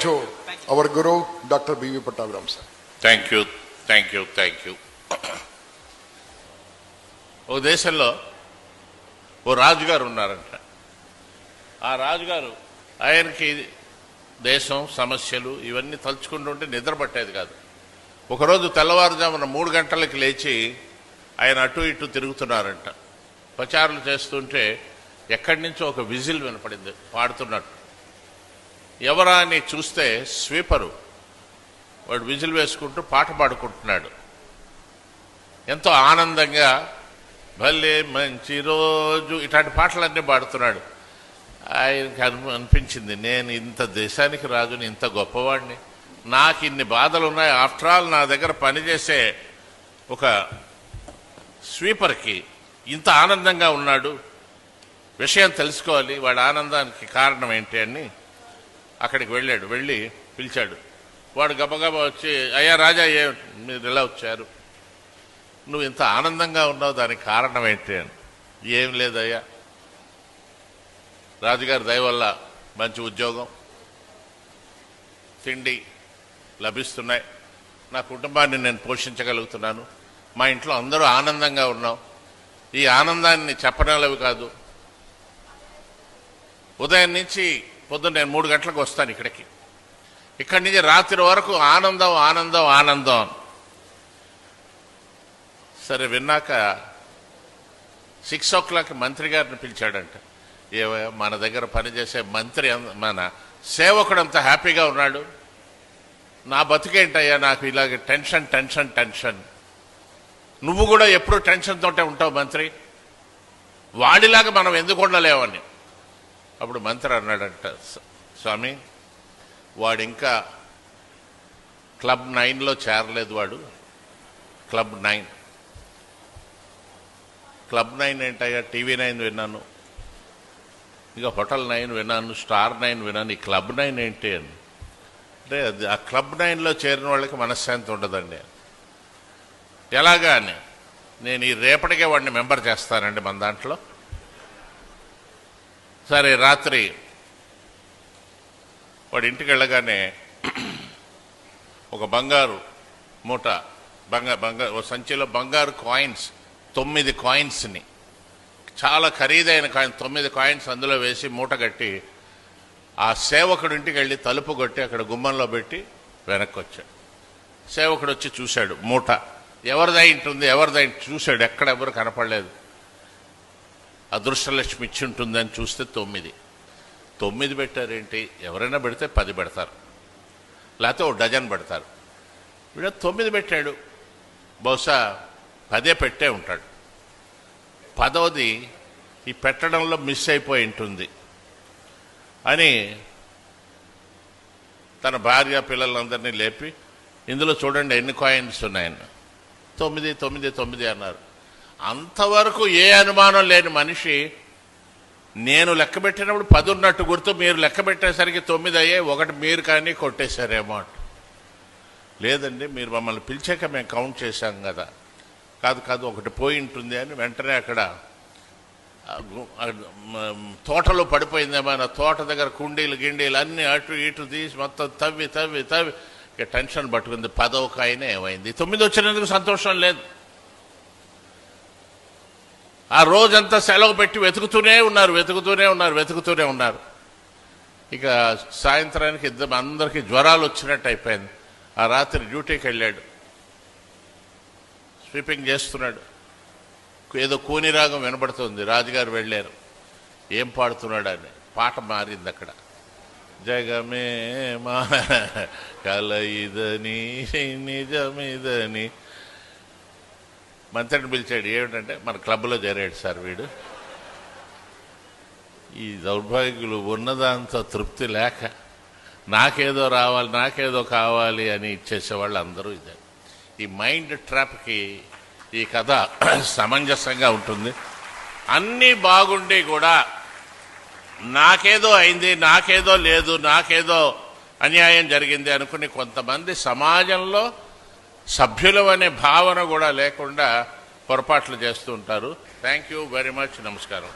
to our Guru, Dr. B.V. Pattaviram, sir. Thank you. ఓ దేశంలో ఓ రాజుగారు ఉన్నారంట. ఆ రాజుగారు ఆయనకి దేశం సమస్యలు ఇవన్నీ తలుచుకుంటుంటే నిద్ర పట్టేది కాదు. ఒకరోజు తెల్లవారుజామున 3 గంటలకి లేచి ఆయన అటు ఇటు తిరుగుతున్నారంట. ప్రచారాలు చేస్తుంటే ఎక్కడి నుంచో ఒక విజిల్ వినపడింది పాడుతున్నట్టు. ఎవరా అని చూస్తే స్వీపరు వాడు విజిల్ వేసుకుంటూ పాట పాడుకుంటున్నాడు. ఎంతో ఆనందంగా భలే మంచి రోజు ఇట్లాంటి పాటలన్నీ పాడుతున్నాడు. ఆయనకి అనిపించింది, నేను ఇంత దేశానికి రాజుని, ఇంత గొప్పవాడిని, నాకు ఇన్ని బాధలు ఉన్నాయి. ఆఫ్టర్ ఆల్ నా దగ్గర పనిచేసే ఒక స్వీపర్కి ఇంత ఆనందంగా ఉన్నాడు, విషయం తెలుసుకోవాలి, వాడి ఆనందానికి కారణం ఏంటి అని అక్కడికి వెళ్ళి పిలిచాడు. వాడు గబగబా వచ్చి, అయ్యా రాజా, మీరు ఎలా వచ్చారు, నువ్వు ఇంత ఆనందంగా ఉన్నావు, దానికి కారణం ఏంటి అని. ఏం లేదయ్యా, రాజుగారి దయ వల్ల మంచి ఉద్యోగం, తిండి లభిస్తున్నాయి, నా కుటుంబాన్ని నేను పోషించగలుగుతున్నాను, మా ఇంట్లో అందరూ ఆనందంగా ఉన్నాం. ఈ ఆనందాన్ని చెప్పనలేవి కాదు. ఉదయం నుంచి పొద్దున్న నేను 3 గంటలకు వస్తాను ఇక్కడి నుంచి రాత్రి వరకు ఆనందం ఆనందం ఆనందం. సరే, విన్నాక 6 o'clock మంత్రి గారిని పిలిచాడంట. మన దగ్గర పనిచేసే మంత్రి, మన సేవకుడు అంత హ్యాపీగా ఉన్నాడు, నా బతుకేంటయ్యా, నాకు ఇలాగ టెన్షన్ టెన్షన్ టెన్షన్. నువ్వు కూడా ఎప్పుడు టెన్షన్ తోటే ఉంటావు మంత్రి, వాడిలాగా మనం ఎందుకు ఉండలేవని. అప్పుడు మంత్రి అన్నాడంట, స్వామి, వాడు ఇంకా క్లబ్ 9లో చేరలేదు. వాడు క్లబ్ 9 ఏంటయ్యా, టీవీ 9 విన్నాను, ఇక హోటల్ 9 విన్నాను, స్టార్ 9 విన్నాను, ఈ క్లబ్ 9 ఏంటి అని. అంటే ఆ క్లబ్ 9లో చేరిన వాళ్ళకి మనశ్శాంతి ఉండదండి. ఎలాగా అని, నేను ఈ రేపటికే వాడిని మెంబర్ చేస్తానండి మన దాంట్లో. సరే, రాత్రి వాడి ఇంటికి వెళ్ళగానే ఒక బంగారు మూట, ఓ సంచిలో బంగారు కాయిన్స్, 9 కాయిన్స్ని, చాలా ఖరీదైన కాయిన్స్, 9 కాయిన్స్ అందులో వేసి మూట కట్టి ఆ సేవకుడి ఇంటికి వెళ్ళి తలుపు కొట్టి అక్కడ గుమ్మంలో పెట్టి వెనక్కి వచ్చాడు. సేవకుడు వచ్చి చూశాడు, మూట ఎవరిదై ఉంటుంది, చూశాడు, ఎక్కడ ఎవరు కనపడలేదు. అదృష్టలక్ష్మి ఇచ్చి ఉంటుందని చూస్తే 9 పెట్టారేంటి, ఎవరైనా పెడితే 10 పెడతారు, లేకపోతే ఓ డజన్ పెడతారు. వీడు 9 పెట్టాడు, బహుశా 10 పెట్టే ఉంటాడు. 10వది ఈ పెట్టడంలో మిస్ అయిపోయి ఉంటుంది అని తన భార్య పిల్లలందరినీ లేపి, ఇందులో చూడండి ఎన్ని కాయిన్స్ ఉన్నాయని. 9 అన్నారు. అంతవరకు ఏ అనుమానం లేని మనిషి, నేను లెక్క పెట్టినప్పుడు 10 ఉన్నట్టు గుర్తు, మీరు లెక్క పెట్టేసరికి 9 అయ్యే, ఒకటి మీరు కానీ కొట్టేశారేమో అంట. లేదండి, మీరు మమ్మల్ని పిలిచాక మేము కౌంట్ చేశాం కదా. కాదు ఒకటి పోయి ఉంటుంది అని వెంటనే అక్కడ తోటలో పడిపోయిందేమో, తోట దగ్గర కుండీలు గిండీలు అన్నీ అటు ఇటు తీసి మొత్తం తవ్వి ఇక టెన్షన్ పట్టుకుంది. 10వ కాయనే ఏమైంది. 9 వచ్చినందుకు సంతోషం లేదు. ఆ రోజంతా సెలవు పెట్టి వెతుకుతూనే ఉన్నారు. ఇక సాయంత్రానికి అందరికీ జ్వరాలు వచ్చినట్టు అయిపోయింది. ఆ రాత్రి డ్యూటీకి వెళ్ళాడు, స్వీపింగ్ చేస్తున్నాడు. ఏదో కూని రాగం వినబడుతుంది. రాజుగారు వెళ్ళారు, ఏం పాడుతున్నాడు అని. పాట మారింది అక్కడ. జగమే మా కల ఇదని నిజమిదని. మంత్రిని పిలిచాడు. ఏమిటంటే, మన క్లబ్లో చేరాడు సార్ వీడు. ఈ దౌర్భాగ్యులు ఉన్నదాంతో తృప్తి లేక నాకేదో రావాలి, నాకేదో కావాలి అని ఇచ్చేసేవాళ్ళు అందరూ ఇదే. ఈ మైండ్ ట్రాప్కి ఈ కథ సమంజసంగా ఉంటుంది. అన్నీ బాగుండి కూడా నాకేదో అయింది, నాకేదో లేదు, నాకేదో అన్యాయం జరిగింది అనుకుని కొంతమంది సమాజంలో సభ్యులు అనే భావన కూడా లేకుండా పొరపాట్లు చేస్తూ ఉంటారు. Thank you very much. నమస్కారం.